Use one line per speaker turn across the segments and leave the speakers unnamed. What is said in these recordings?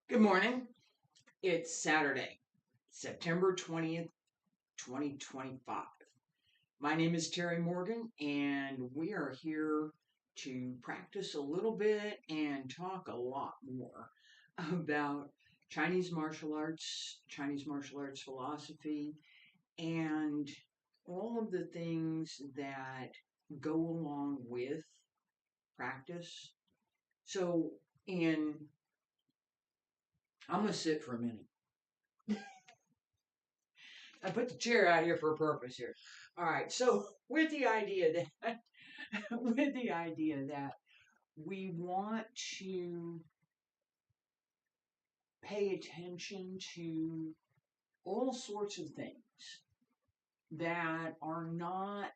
Good morning. It's Saturday, September 20th, 2025. My name is Terry Morgan, and we are here to practice a little bit and talk a lot more about Chinese martial arts philosophy, and all of the things that go along with practice. So, in I'm going to sit for a minute. I put the chair out here for a purpose here. All right. So with the idea that we want to pay attention to all sorts of things that are not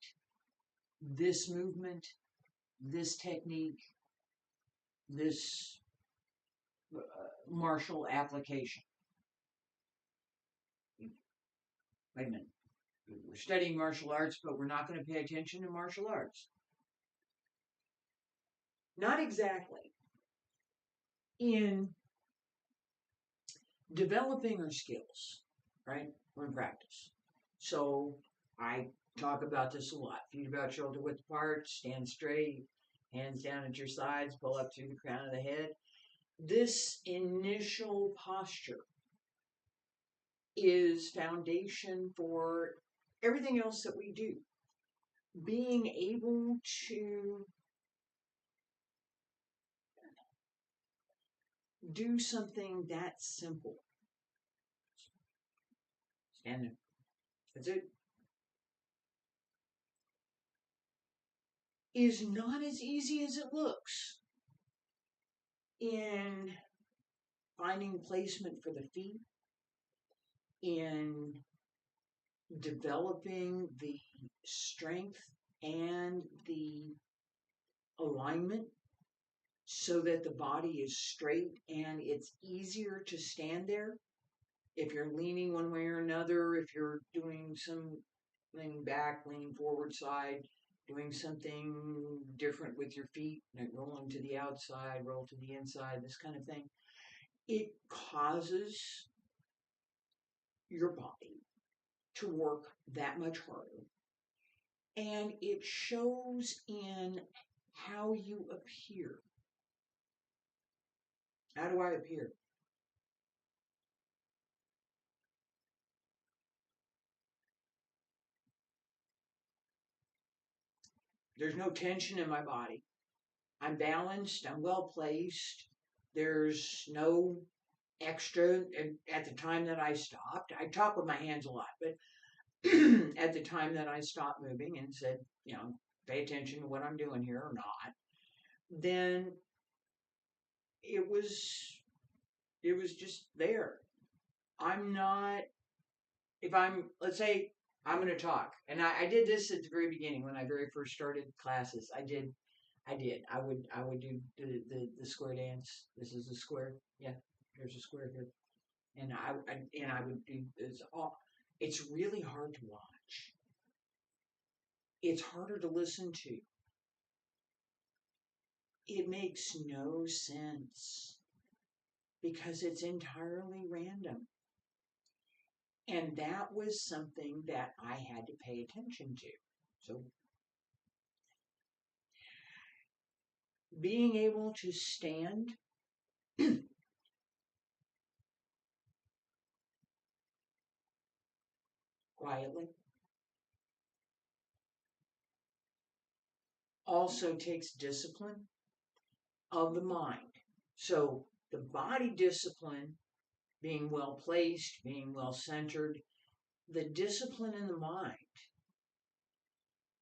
this movement, this technique, this martial application. Wait a minute. We're studying martial arts, but we're not going to pay attention to martial arts. Not exactly. In developing our skills, right? We're in practice. So I talk about this a lot. Feet about shoulder width apart, stand straight, hands down at your sides, pull up through the crown of the head. This initial posture is foundation for everything else that we do. Being able to do something that simple. Stand there. That's it. Is not as easy as it looks in finding placement for the feet, in developing the strength and the alignment so that the body is straight and it's easier to stand there. If you're leaning one way or another, if you're doing some leaning back, leaning forward side, doing something different with your feet, like rolling to the outside, roll to the inside, this kind of thing, it causes your body to work that much harder. And it shows in how you appear. How do I appear? There's no tension in my body. I'm balanced. I'm well placed. There's no extra. At the time that I stopped, I talk with my hands a lot, but at the time that I stopped moving and said, pay attention to what I'm doing here or not, then it was just there. I'm not, if I'm, let's say I'm going to talk, and I did this at the very beginning when I very first started classes. I did. I would do the square dance. This is a square. Yeah, there's a square here, and I would do this all. It's really hard to watch. It's harder to listen to. It makes no sense because it's entirely random. And that was something that I had to pay attention to. So being able to stand quietly also takes discipline of the mind. So the body discipline, being well placed, being well centered, the discipline in the mind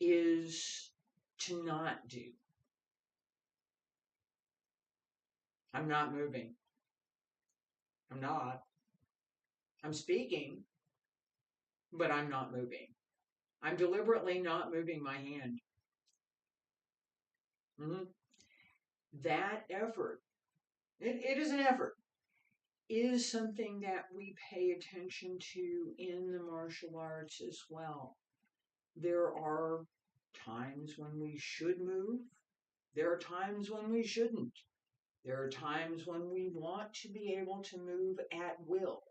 is to not do. I'm not moving. I'm not. I'm speaking, but I'm not moving. I'm deliberately not moving my hand. Mm-hmm. That effort, it is an effort, is something that we pay attention to in the martial arts as well. There are times when we should move. There are times when we shouldn't. There are times when we want to be able to move at will.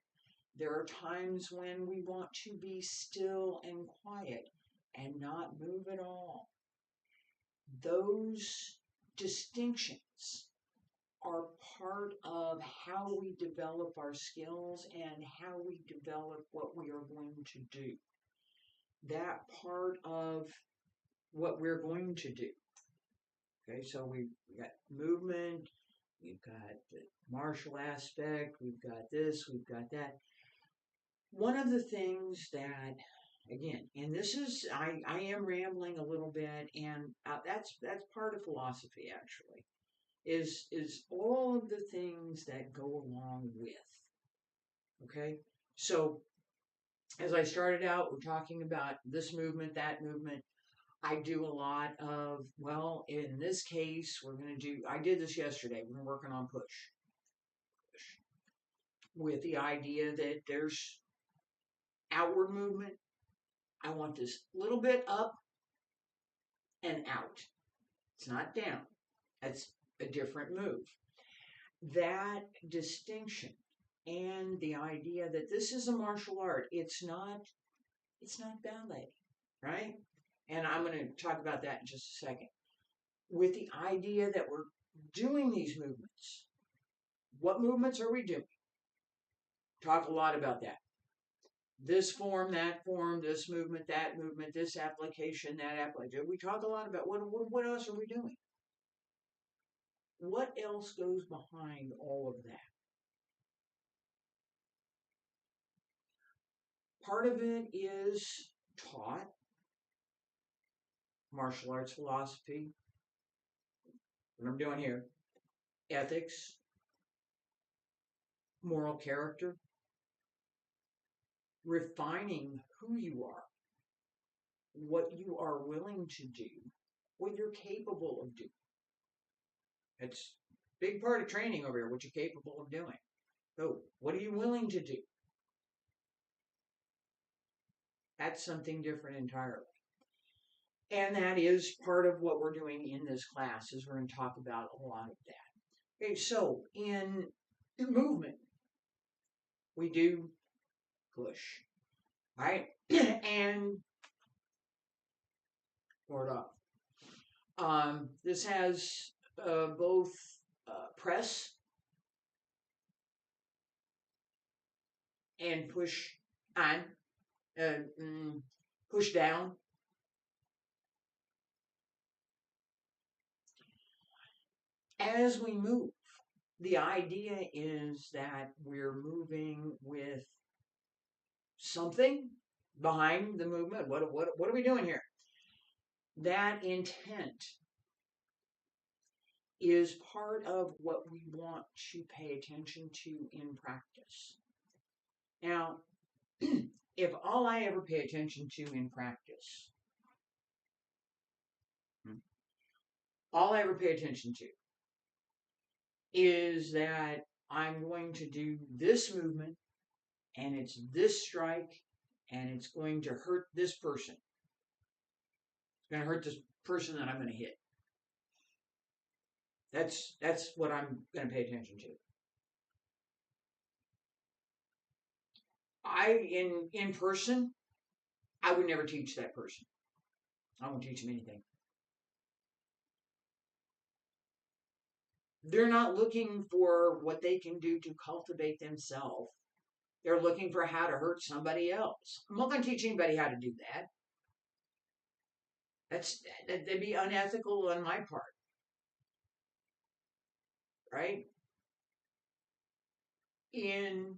There are times when we want to be still and quiet and not move at all. Those distinctions are part of how we develop our skills and how we develop what we are going to do. That part of what we're going to do. Okay, so we've got movement, we've got the martial aspect, we've got this, we've got that. One of the things that, again, and this is, I am rambling a little bit, and that's part of philosophy actually, is all of the things that go along with. Okay, so as I started out, we're talking about this movement, that movement. I do a lot of, well, in this case, I did this yesterday. We're working on push. With the idea that there's outward movement. I want this little bit up and out. It's not down. That's a different move. That distinction and the idea that this is a martial art, it's not ballet, right? And I'm going to talk about that in just a second. With the idea that we're doing these movements. What movements are we doing? Talk a lot about that. This form, that form, this movement, that movement, this application, that application. We talk a lot about what else are we doing? What else goes behind all of that? Part of it is taught, martial arts philosophy, what I'm doing here, ethics, moral character, refining who you are, what you are willing to do, what you're capable of doing. It's a big part of training over here, what you're capable of doing. So, what are you willing to do? That's something different entirely. And that is part of what we're doing in this class, is we're going to talk about a lot of that. Okay, so in movement, we do push, right? And forward off. This has both press and push on, push down. As we move, the idea is that we're moving with something behind the movement. What are we doing here? That intent is part of what we want to pay attention to in practice. Now, if all I ever pay attention to in practice, all I ever pay attention to is that I'm going to do this movement, and it's this strike, and it's going to hurt this person. It's going to hurt this person that I'm going to hit. That's what I'm going to pay attention to. In person, I would never teach that person. I won't teach them anything. They're not looking for what they can do to cultivate themselves. They're looking for how to hurt somebody else. I'm not going to teach anybody how to do that. That'd be unethical on my part. Right? In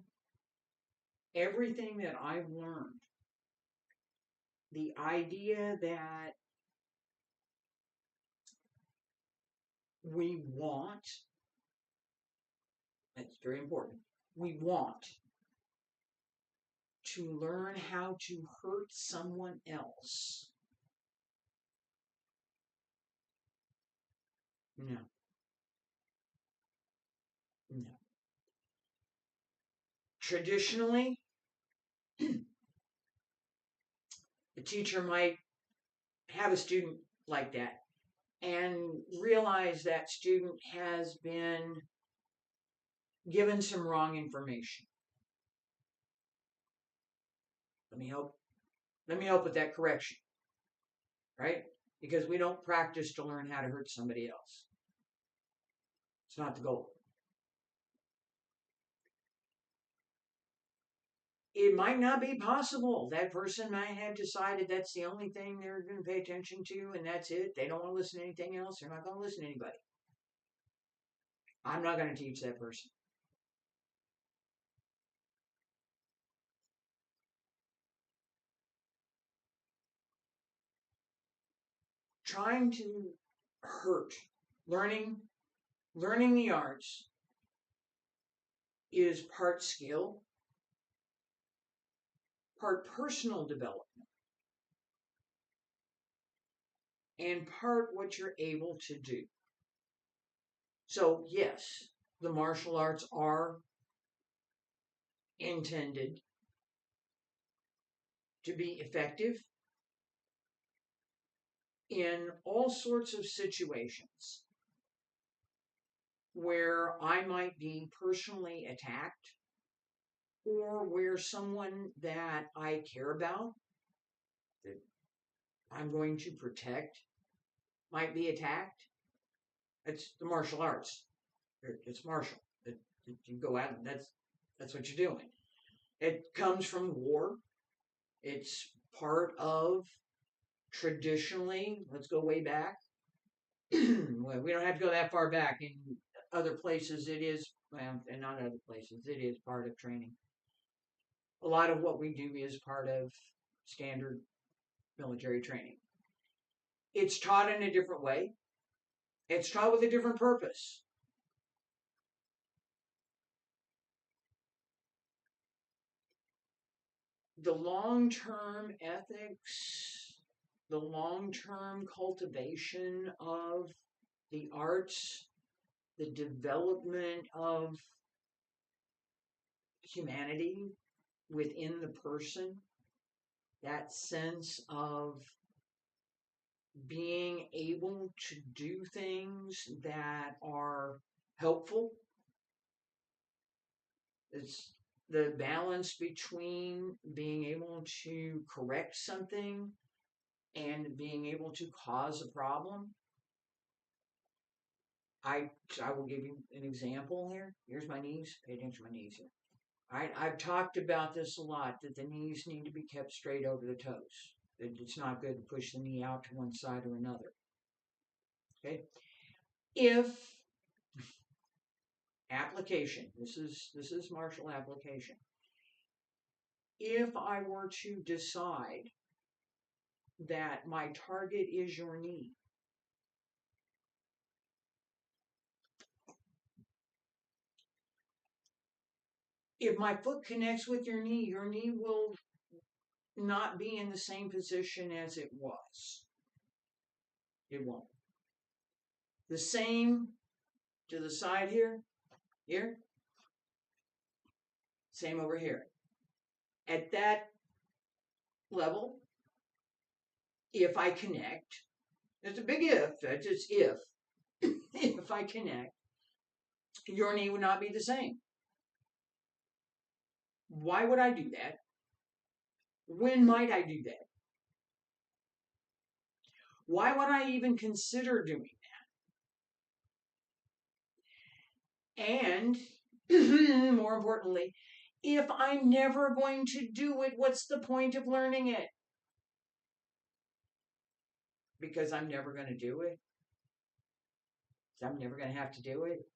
everything that I've learned, the idea that we want, that's very important, we want to learn how to hurt someone else. No. Traditionally, the teacher might have a student like that. and realize that student has been given some wrong information. Let me help with that correction, right? Because we don't practice to learn how to hurt somebody else. It's not the goal. It might not be possible. That person might have decided that's the only thing they're going to pay attention to, and that's it. They don't want to listen to anything else. They're not going to listen to anybody. I'm not going to teach that person. Trying to hurt, learning the arts is part skill, part personal development, and part what you're able to do. So yes, the martial arts are intended to be effective in all sorts of situations where I might be personally attacked or where someone that I care about, that I'm going to protect, might be attacked. It's the martial arts. It's martial. You go out and that's what you're doing. It comes from war. It's part of traditionally, let's go way back. Well, we don't have to go that far back. In other places, it is, well, and not other places, it is part of training. A lot of what we do is part of standard military training. It's taught in a different way. It's taught with a different purpose. The long-term ethics, the long-term cultivation of the arts, the development of humanity within the person, that sense of being able to do things that are helpful. It's the balance between being able to correct something and being able to cause a problem. I will give you an example here. Here's my knees. Pay attention to my knees here. I've talked about this a lot, that the knees need to be kept straight over the toes. It's not good to push the knee out to one side or another. Okay? If application, this is martial application. If I were to decide that my target is your knee, if my foot connects with your knee will not be in the same position as it was. It won't. The same to the side here, same over here. At that level, if I connect, it's a big if, that's just if. If I connect, your knee would not be the same. Why would I do that? When might I do that? Why would I even consider doing that? And more importantly, if I'm never going to do it, what's the point of learning it? Because I'm never going to do it. I'm never going to have to do it.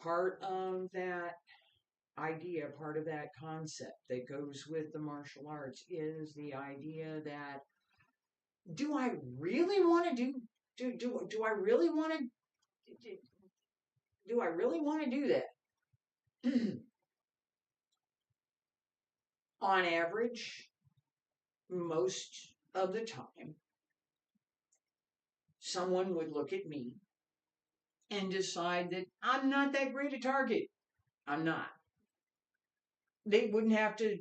Part of that idea, part of that concept that goes with the martial arts is the idea that, do I really want to do I really want to do I really want to do that? On average, most of the time, someone would look at me and decide that I'm not that great a target. I'm not. They wouldn't have to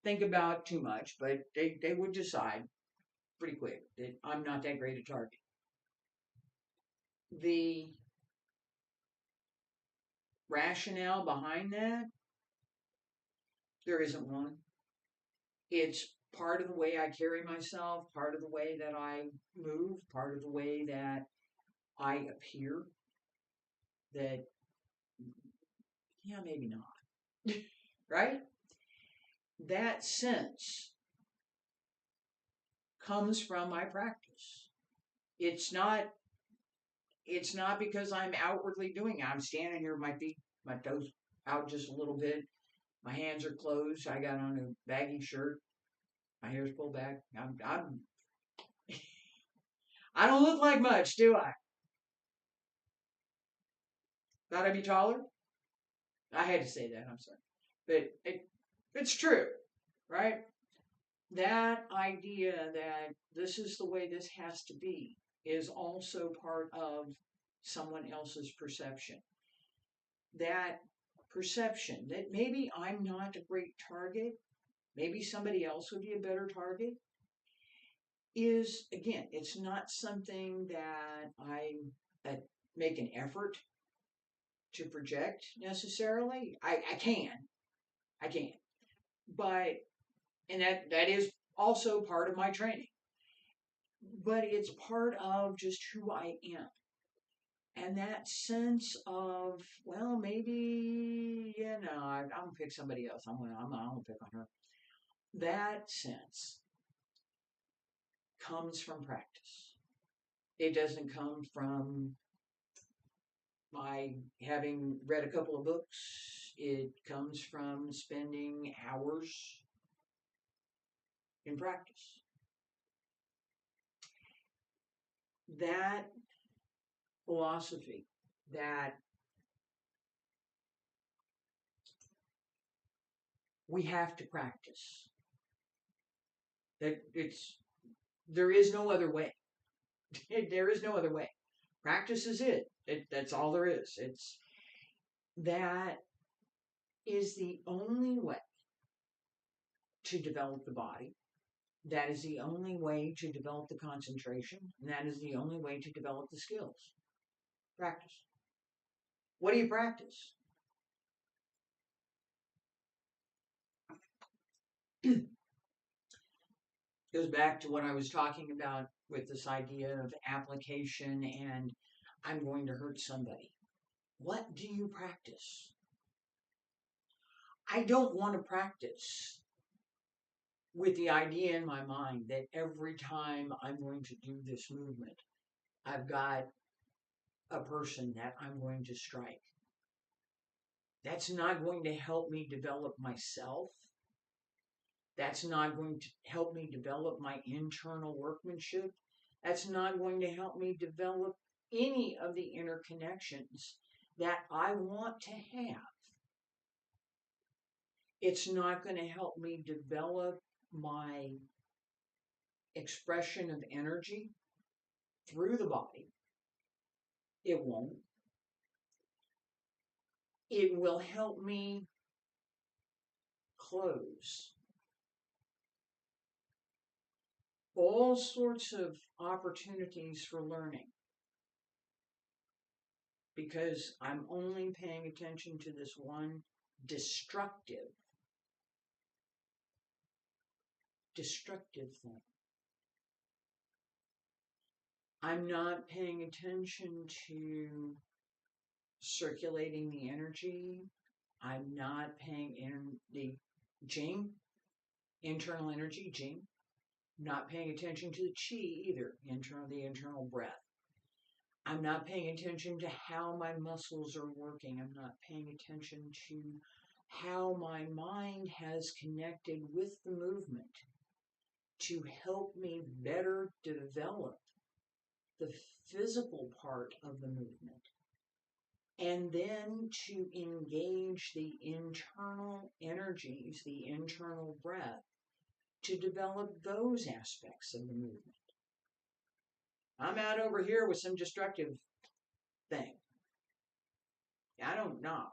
think about too much, but they would decide pretty quick that I'm not that great a target. The rationale behind that, there isn't one. It's part of the way I carry myself, part of the way that I move, part of the way that I appear. That, yeah, maybe not. Right? That sense comes from my practice. It's not because I'm outwardly doing it. I'm standing here with my feet, my toes out just a little bit. My hands are closed. I got on a baggy shirt. My hair's pulled back. I don't look like much, do I? Thought I'd be taller? I had to say that. I'm sorry. But it's true, right? That idea that this is the way this has to be is also part of someone else's perception. That perception that maybe I'm not a great target, maybe somebody else would be a better target, is, again, it's not something that I make an effort to project necessarily. I can. But, and that is also part of my training. But it's part of just who I am. And that sense of, well, maybe, I'm going to pick somebody else. I'm going to pick on her. That sense comes from practice. It doesn't come from my having read a couple of books. It comes from spending hours in practice. That philosophy, that we have to practice, that there is no other way. There is no other way. Practice is it. That's all there is. That is the only way to develop the body. That is the only way to develop the concentration. And that is the only way to develop the skills. Practice. What do you practice? Goes back to what I was talking about with this idea of application and I'm going to hurt somebody. What do you practice? I don't want to practice with the idea in my mind that every time I'm going to do this movement, I've got a person that I'm going to strike. That's not going to help me develop myself. That's not going to help me develop my internal workmanship. That's not going to help me develop any of the interconnections that I want to have. It's not going to help me develop my expression of energy through the body. It won't. It will help me close all sorts of opportunities for learning because I'm only paying attention to this one destructive thing. I'm not paying attention to circulating the energy. I'm not paying the Jing, internal energy, Jing. Not paying attention to the Qi either, the internal breath. I'm not paying attention to how my muscles are working. I'm not paying attention to how my mind has connected with the movement to help me better develop the physical part of the movement. And then to engage the internal energies, the internal breath, to develop those aspects of the movement. I'm out over here with some destructive thing. I don't know.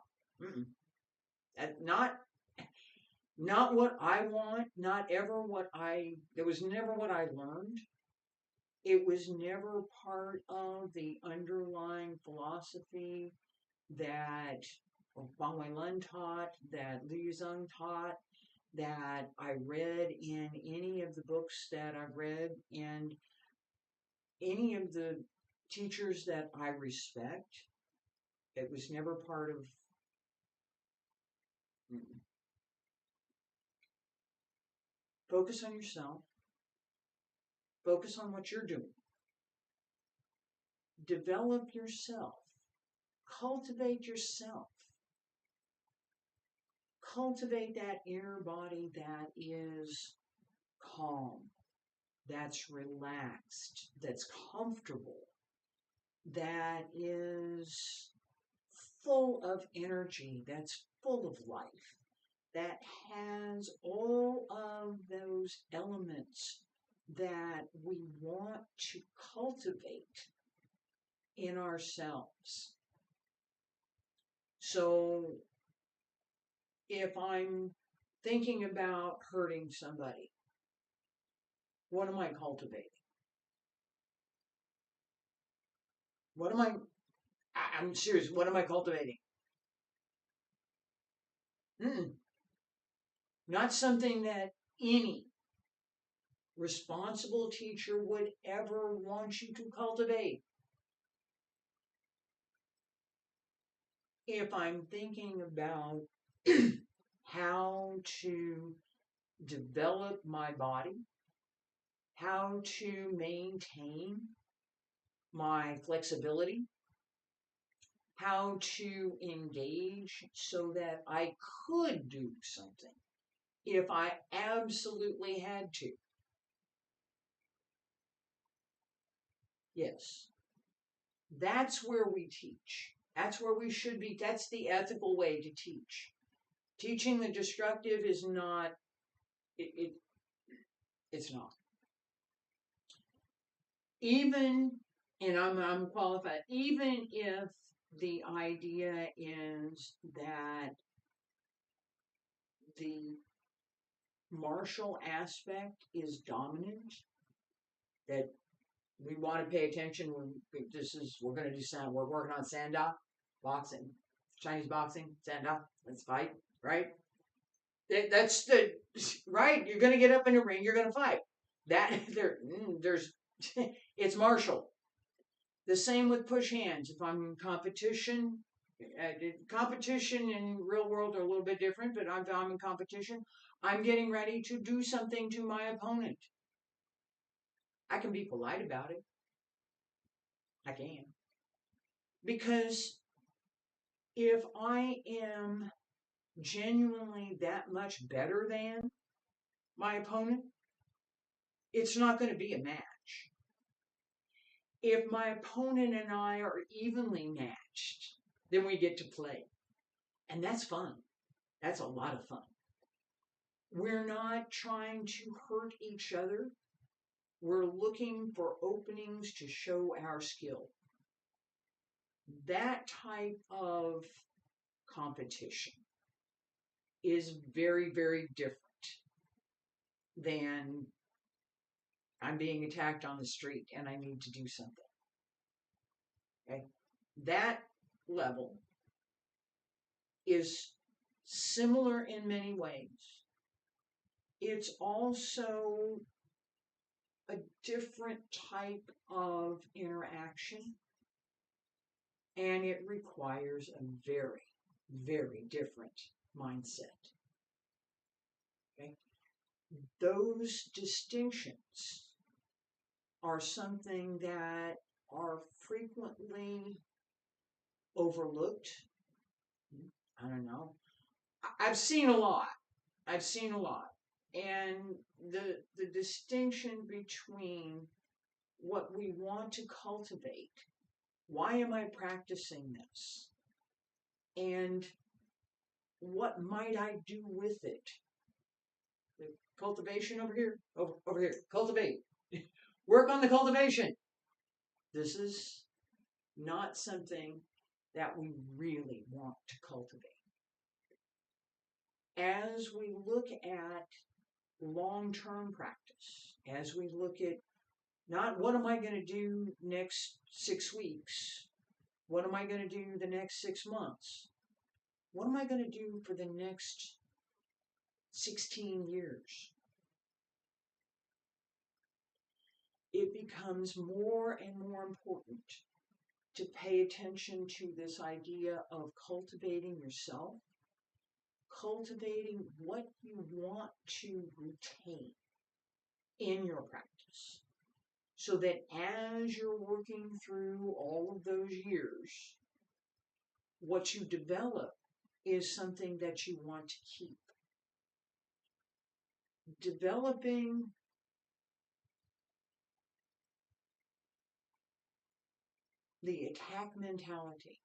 Not what I want, not ever what it was never what I learned. It was never part of the underlying philosophy that Wang Weilun taught, that Liu Zhang taught, that I read in any of the books that I've read, and any of the teachers that I respect. It was never part of. Focus on yourself. Focus on what you're doing. Develop yourself. Cultivate yourself. Cultivate that inner body that is calm, that's relaxed, that's comfortable, that is full of energy, that's full of life, that has all of those elements that we want to cultivate in ourselves. So if I'm thinking about hurting somebody, what am I cultivating? I'm serious, what am I cultivating? Not something that any responsible teacher would ever want you to cultivate. If I'm thinking about how to develop my body, how to maintain my flexibility, how to engage so that I could do something if I absolutely had to. Yes, that's where we teach. That's where we should be. That's the ethical way to teach. Teaching the destructive is not, it's not. Even, and I'm qualified, even if the idea is that the martial aspect is dominant, that we want to pay attention when we're going to do sound, we're working on sanda, boxing, Chinese boxing, sanda, let's fight, right? That's the, right, you're going to get up in the ring, you're going to fight. There's, it's martial. The same with push hands. If I'm in competition, competition and real world are a little bit different, but if I'm in competition, I'm getting ready to do something to my opponent. I can be polite about it. I can. Because if I am genuinely that much better than my opponent, it's not going to be a match. If my opponent and I are evenly matched, then we get to play. And that's fun. That's a lot of fun. We're not trying to hurt each other. We're looking for openings to show our skill. That type of competition is very, very different than I'm being attacked on the street and I need to do something. Okay? That level is similar in many ways. It's also a different type of interaction, and it requires a very, very different mindset. Okay? Those distinctions are something that are frequently overlooked. I don't know. I've seen a lot. And the distinction between what we want to cultivate, why am I practicing this? And what might I do with it? The cultivation over here, over here, cultivate. Work on the cultivation. This is not something that we really want to cultivate. As we look at long-term practice, as we look at Not what am I going to do next 6 weeks? What am I going to do the next 6 months? What am I going to do for the next 16 years? It becomes more and more important to pay attention to this idea of cultivating yourself, cultivating what you want to retain in your practice. So that as you're working through all of those years, what you develop is something that you want to keep. Developing the attack mentality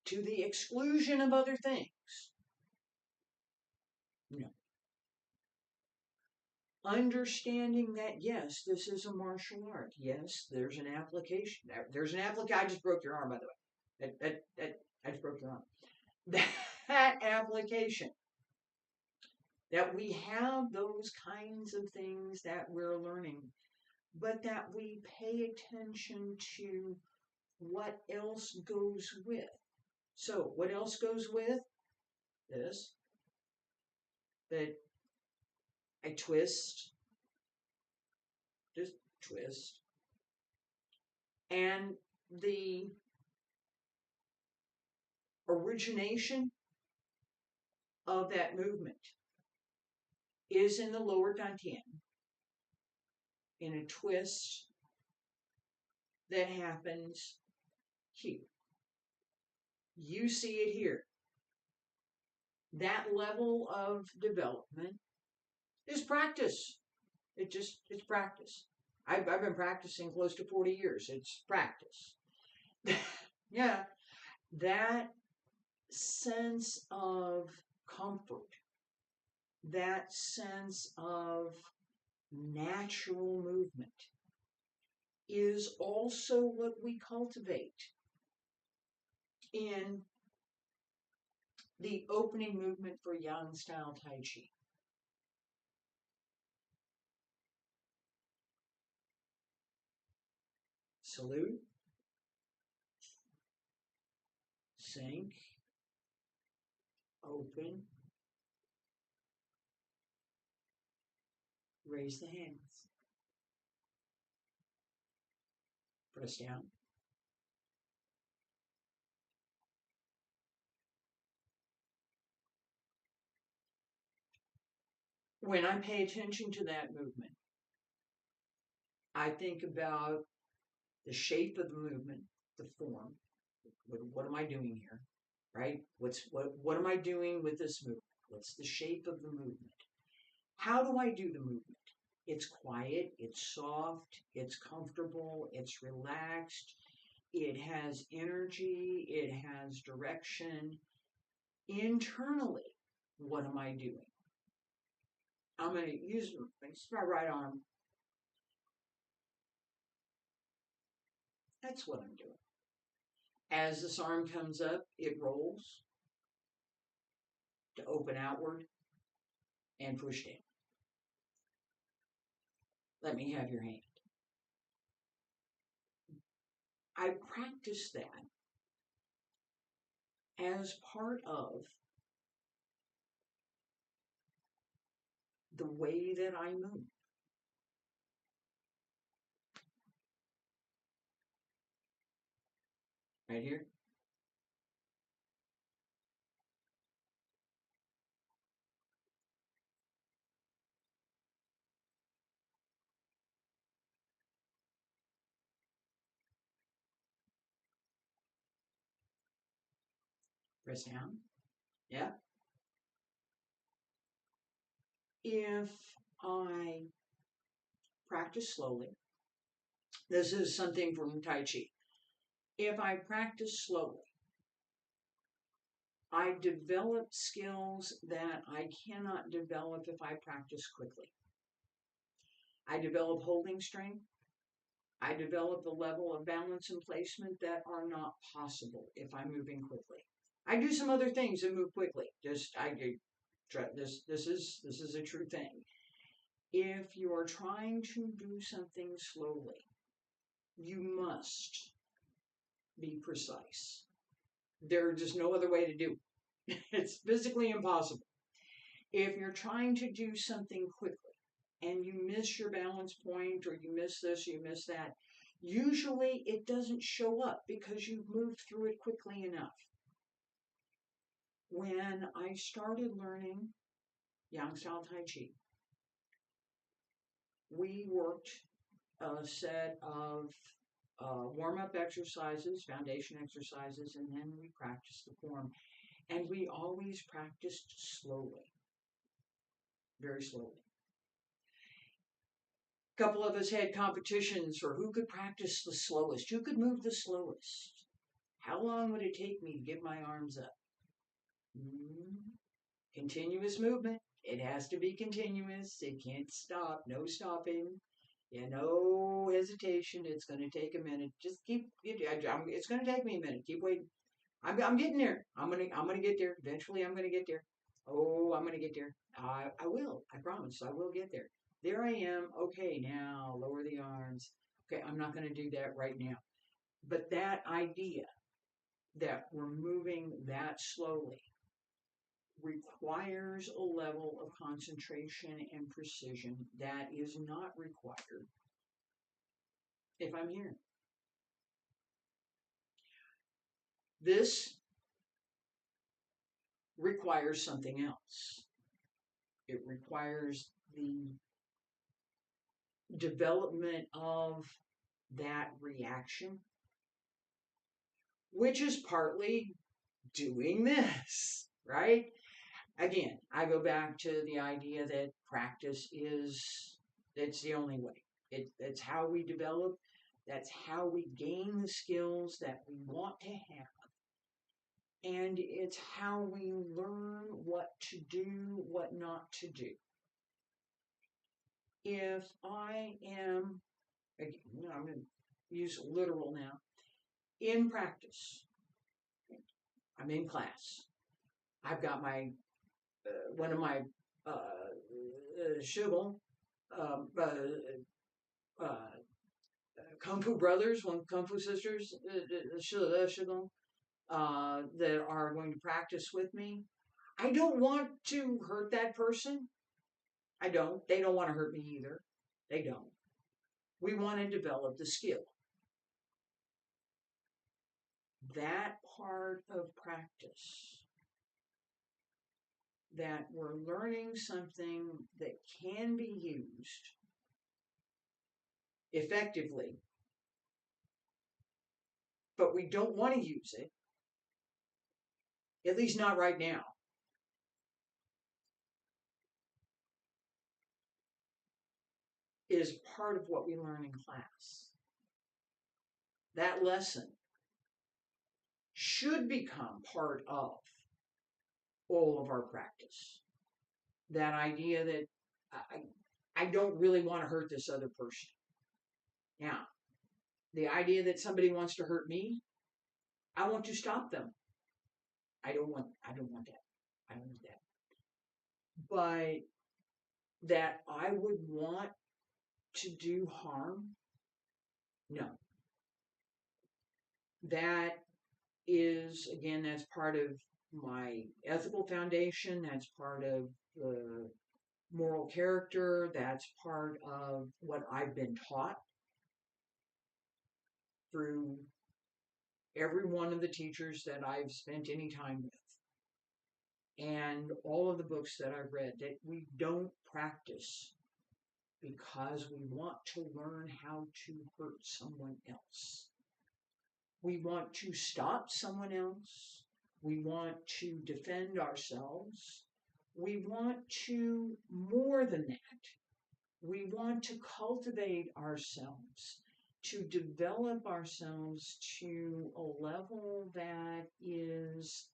to the exclusion of other things. No. Understanding that, yes, this is a martial art. Yes, there's an application. There's an application. I just broke your arm, by the way. I just broke your arm. That application. That we have those kinds of things that we're learning, but that we pay attention to what else goes with. So, what else goes with this? That I twist, just twist, and the origination of that movement is in the lower dantian, in a twist that happens here. You see it here. That level of development is practice. It's practice. I've been practicing close to 40 years. It's practice. Yeah, that sense of comfort, that sense of natural movement is also what we cultivate in the opening movement for Yang style Tai Chi. Salute, sink, open, raise the hands, press down. When I pay attention to that movement, I think about the shape of the movement, the form. What am I doing here? Right? What am I doing with this movement? What's the shape of the movement? How do I do the movement? It's quiet, it's soft, it's comfortable, it's relaxed, it has energy, it has direction. Internally, what am I doing? I'm going to use my right arm. That's what I'm doing. As this arm comes up, it rolls to open outward and push down. Let me have your hand. I practice that as part of the way that I move. Right here. Press down. Yeah. If I practice slowly, this is something from Tai Chi. If I practice slowly, I develop skills that I cannot develop if I practice quickly. I develop holding strength. I develop a level of balance and placement that are not possible if I'm moving quickly. I do some other things that move quickly. This is a true thing. If you are trying to do something slowly, you must be precise. There's just no other way to do it. It's physically impossible. If you're trying to do something quickly and you miss your balance point, or you miss this, you miss that, usually it doesn't show up because you've moved through it quickly enough. When I started learning Yang Style Tai Chi, we worked a set of warm-up exercises, foundation exercises, and then we practiced the form. And we always practiced slowly, very slowly. A couple of us had competitions for who could practice the slowest, who could move the slowest. How long would it take me to get my arms up? Continuous movement. It has to be continuous. It can't stop. No stopping. Yeah, no hesitation. It's going to take a minute. Just keep. It's going to take me a minute. Keep waiting. I'm getting there. I'm gonna get there. Eventually, I'm gonna get there. Oh, I'm gonna get there. I will. I promise. I will get there. There I am. Okay, now lower the arms. Okay, I'm not gonna do that right now. But that idea that we're moving that slowly requires a level of concentration and precision that is not required if I'm here. This requires something else. It requires the development of that reaction, which is partly doing this, right? Again, I go back to the idea that practice it's the only way. It's how we develop. That's how we gain the skills that we want to have. And it's how we learn what to do, what not to do. If I am, again, I'm going to use literal now, in practice, I'm in class. I've got my, one of my shugong, Kung Fu brothers, one Kung Fu sisters, shugong, that are going to practice with me. I don't want to hurt that person. I don't. They don't want to hurt me either. They don't. We want to develop the skill. That part of practice, that we're learning something that can be used effectively, but we don't want to use it, at least not right now. Is part of what we learn in class. That lesson should become part of all of our practice. That idea that I don't really want to hurt this other person. Now, the idea that somebody wants to hurt me, I want to stop them. I don't want that. I don't want that. But that I would want to do harm, no. That is, again, that's part of my ethical foundation. That's part of the moral character. That's part of what I've been taught through every one of the teachers that I've spent any time with. And all of the books that I've read, that we don't practice because we want to learn how to hurt someone else. We want to stop someone else. We want to defend ourselves. We want to, more than that, we want to cultivate ourselves, to develop ourselves to a level that is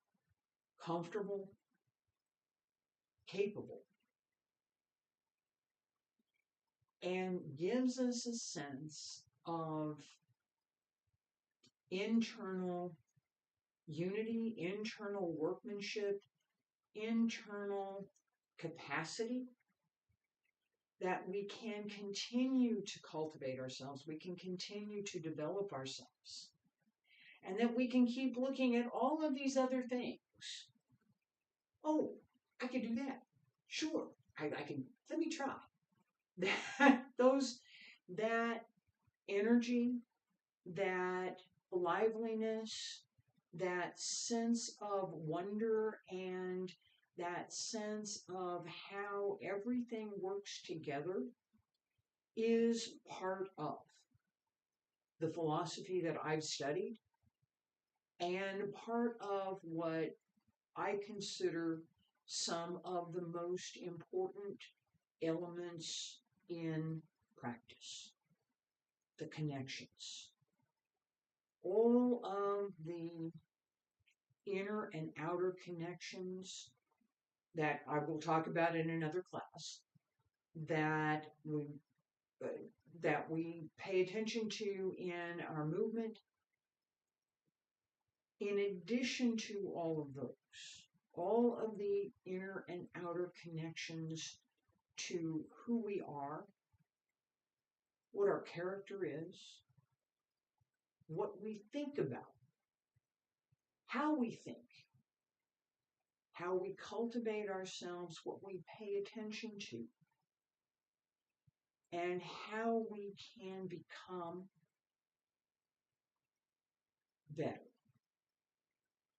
comfortable, capable, and gives us a sense of internal unity, internal workmanship, internal capacity that we can continue to cultivate ourselves, we can continue to develop ourselves, and that we can keep looking at all of these other things. Oh, I could do that. Sure, I can. Let me try. That energy, that liveliness, that sense of wonder, and that sense of how everything works together is part of the philosophy that I've studied and part of what I consider some of the most important elements in practice. The connections. All of the inner and outer connections that I will talk about in another class that we pay attention to in our movement. In addition to all of those, all of the inner and outer connections to who we are, what our character is, what we think about, how we think, how we cultivate ourselves, what we pay attention to, and how we can become better.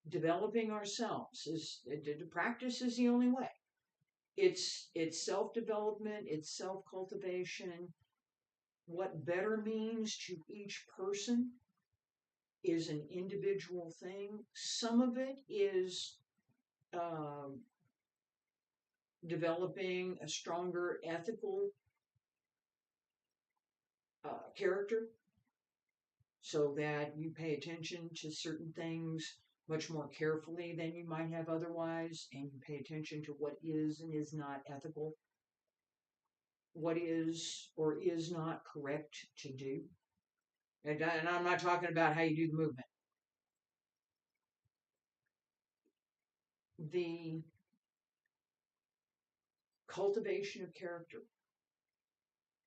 Developing ourselves the practice is the only way. It's self-development, it's self-cultivation. What better means to each person is an individual thing. Some of it is developing a stronger ethical character so that you pay attention to certain things much more carefully than you might have otherwise, and you pay attention to what is and is not ethical, what is or is not correct to do. And I'm not talking about how you do the movement. The cultivation of character,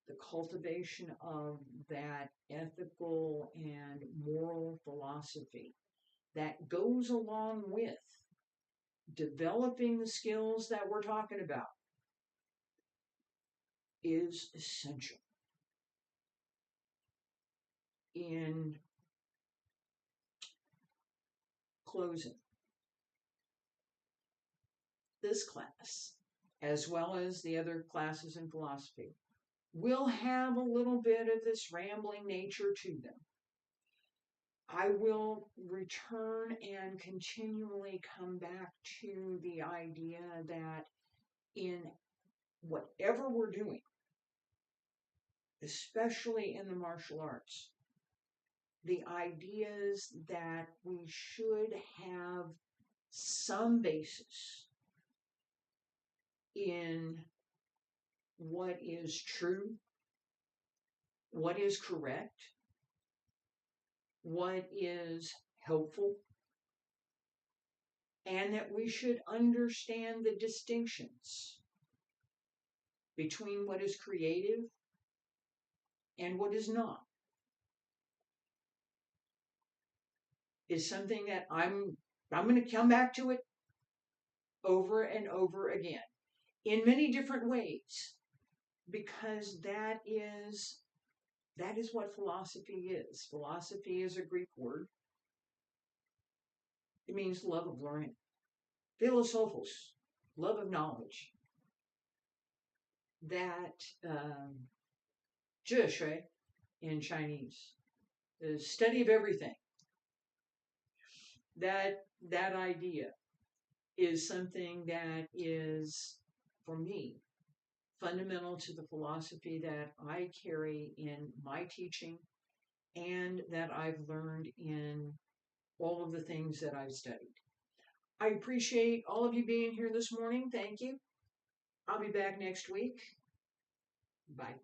the cultivation of that ethical and moral philosophy that goes along with developing the skills that we're talking about is essential. In closing, this class, as well as the other classes in philosophy, will have a little bit of this rambling nature to them. I will return and continually come back to the idea that in whatever we're doing, especially in the martial arts, the ideas that we should have some basis in what is true, what is correct, what is helpful, and that we should understand the distinctions between what is creative and what is not, is something that I'm going to come back to it over and over again in many different ways, because that is what philosophy is. Philosophy is a Greek word. It means love of learning. Philosophos, love of knowledge. That 哲学 in Chinese, the study of everything. That idea is something that is, for me, fundamental to the philosophy that I carry in my teaching and that I've learned in all of the things that I've studied. I appreciate all of you being here this morning. Thank you. I'll be back next week. Bye.